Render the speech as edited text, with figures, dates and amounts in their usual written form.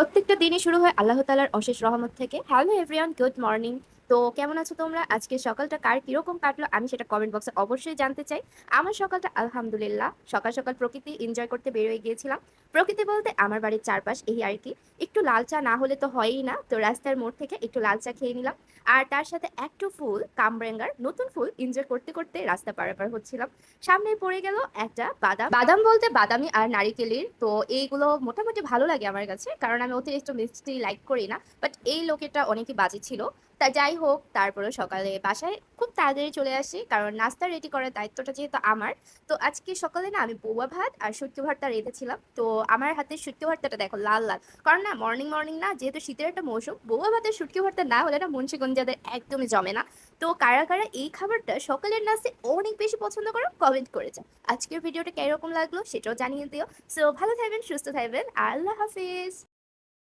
প্রত্যেকটা দিনই শুরু হয় আল্লাহ তাআলার অশেষ রহমত থেকে। Hello everyone, good morning. তো কেমন আছো তোমরা? আজকের সকালটা কার কিরকম কাটলো আমি সেটা কমেন্ট বক্সে অবশ্যই জানতে চাই। আমার সকালটা আলহামদুলিল্লাহ, সকাল সকাল প্রকৃতি এনজয় করতে বের হয়ে গিয়েছিলাম। প্রকৃতি বলতে আমার বাড়ির চারপাশ এই আর কি। একটু লাল চা না হলে তো হয়ই না, তো রাস্তার মোড় থেকে একটু লাল চা খেয়ে নিলাম। আর তার সাথে একটু ফুল কামব্রেঙ্গার নতুন ফুল এনজয় করতে করতে রাস্তা পারাপার হচ্ছিলাম। সামনে পড়ে গেল একটা বাদাম, বাদাম বলতে বাদামি আর নারিকেলের। তো এইগুলো মোটামুটি ভালো লাগে আমার কাছে, কারণ আমি অতিরিক্ত মিষ্টি লাইক করি না। বাট এই লোকেটা অনেকই বাজে ছিল। তা যাই হোক, তারপরে সকালে বাসায় খুব তাড়াতাড়ি চলে আসি, কারণ নাস্তা রেডি করার দায়িত্বটা যেহেতু আমার। তো আজকে সকালে না আমি বউয়া ভাত আর শুটকি ভর্তা রেঁধেছিলাম। তো আমার হাতে শুটকি ভর্তাটা দেখো লাল লাল, কারণ না মর্নিং মর্নিং না, যেহেতু শীতের একটা মৌসুম, বউয়া ভাতের শুটকি ভর্তা না হলে না মুন্সিগঞ্জাদের একদমই জমে না। তো কারা কারা এই খাবারটা সকালের নাস্তে অনেক বেশি পছন্দ করো কমেন্ট করে যাও। আজকের ভিডিওটা কিরকম লাগলো সেটাও জানিয়ে দিও। সো ভালো থাকবেন, সুস্থ থাকবেন, আল্লাহ হাফিজ।